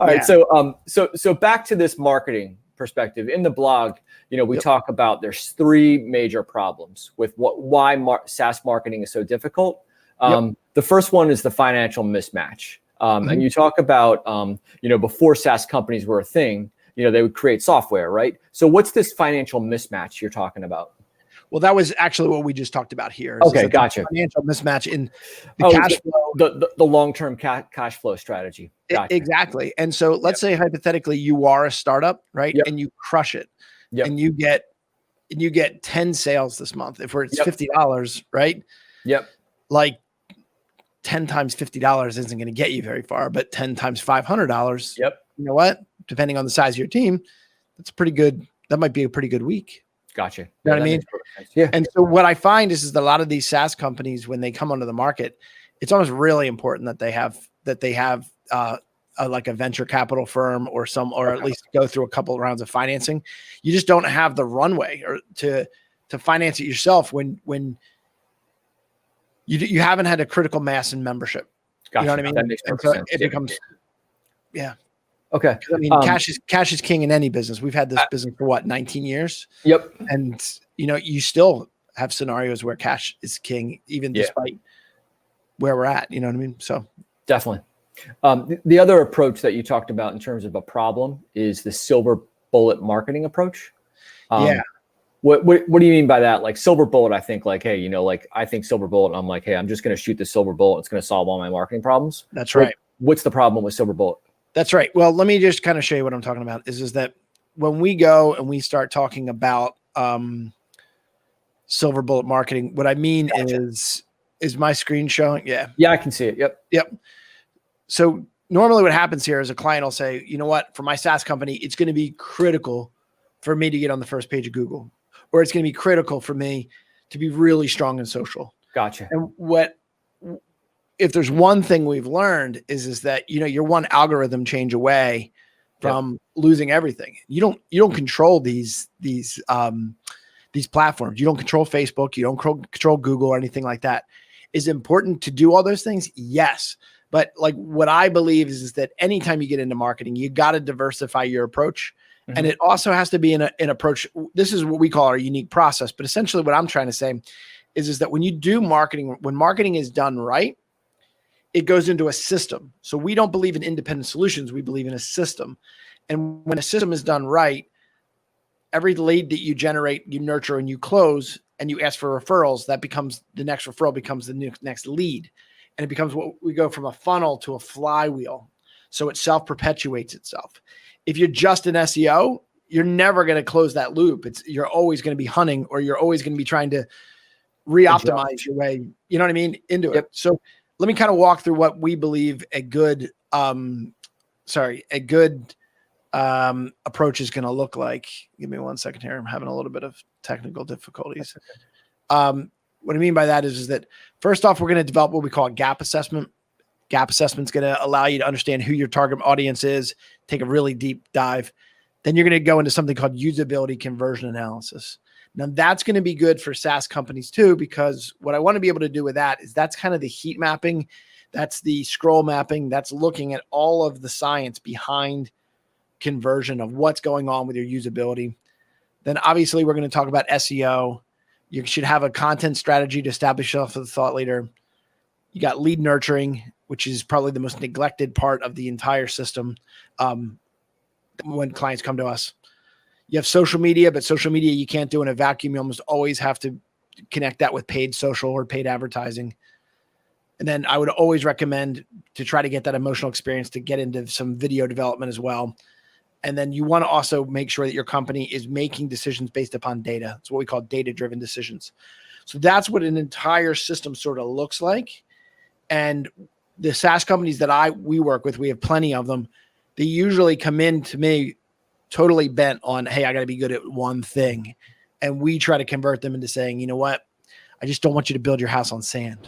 All right. So back to this marketing perspective in the blog, we talk about there's three major problems with why SaaS marketing is so difficult. The first one is the financial mismatch. And you talk about, before SaaS companies were a thing, they would create software, right? So what's this financial mismatch you're talking about? Well, that was actually what we just talked about here. Okay, gotcha. Financial mismatch in the cash flow. The long-term cash flow strategy. Gotcha. Exactly. And so let's say hypothetically you are a startup, right? And you crush it. And you get 10 sales this month. If it's $50, right? Like 10 times $50 isn't going to get you very far, but 10 times $500, you know what? Depending on the size of your team, that's pretty good. That might be a pretty good week. Gotcha. You know what I mean? Yeah. And so what I find is that a lot of these SaaS companies, when they come onto the market, it's almost really important that they have like a venture capital firm or at least go through a couple of rounds of financing. You just don't have the runway to finance it yourself when you haven't had a critical mass in membership. Gotcha. You know what I mean? That makes perfect sense. It becomes, Okay. I mean, cash is king in any business. We've had this business for 19 years. And you still have scenarios where cash is king, even despite where we're at. You know what I mean? So definitely. The other approach that you talked about in terms of a problem is the silver bullet marketing approach. What do you mean by that? Like silver bullet, I think like, hey, I think silver bullet and I'm like, hey, I'm just going to shoot this silver bullet. It's going to solve all my marketing problems. That's right. What's the problem with silver bullet? That's right. Well, let me just kind of show you what I'm talking about is that when we go and we start talking about silver bullet marketing, what I mean is my screen showing? Yeah, I can see it. Yep. So normally what happens here is a client will say, you know what, for my SaaS company, it's going to be critical for me to get on the first page of Google, or it's going to be critical for me to be really strong in social. Gotcha. And if there's one thing we've learned is that, you're one algorithm change away from losing everything. You don't control these platforms. You don't control Facebook. You don't control Google or anything like that. Is it important to do all those things? Yes. But like what I believe is that anytime you get into marketing, you got to diversify your approach. And it also has to be an approach. This is what we call our unique process. But essentially what I'm trying to say is that when you do marketing, when marketing is done right, it goes into a system. So we don't believe in independent solutions. We believe in a system. And when a system is done right, every lead that you generate, you nurture and you close and you ask for referrals, the next referral becomes the next lead. And it becomes what we go from a funnel to a flywheel. So it self-perpetuates itself. If you're just an SEO, you're never going to close that loop. You're always going to be hunting, or you're always going to be trying to re-optimize your way, you know what I mean, into it. So let me kind of walk through what we believe a good approach is going to look like. Give me 1 second here. I'm having a little bit of technical difficulties. What I mean by that is that first off, we're going to develop what we call a gap assessment. Gap assessment is going to allow you to understand who your target audience is, take a really deep dive. Then you're going to go into something called usability conversion analysis. Now that's going to be good for SaaS companies too, because what I want to be able to do with that is that's kind of the heat mapping. That's the scroll mapping. That's looking at all of the science behind conversion of what's going on with your usability. Then obviously we're going to talk about SEO. You should have a content strategy to establish yourself as a thought leader. You got lead nurturing, which is probably the most neglected part of the entire system when clients come to us. You have social media, but social media you can't do in a vacuum. You almost always have to connect that with paid social or paid advertising. And then I would always recommend to try to get that emotional experience to get into some video development as well. And then you want to also make sure that your company is making decisions based upon data. It's what we call data-driven decisions. So that's what an entire system sort of looks like. And the SaaS companies that we work with, we have plenty of them. They usually come in to me totally bent on, hey, I got to be good at one thing. And we try to convert them into saying, you know what? I just don't want you to build your house on sand.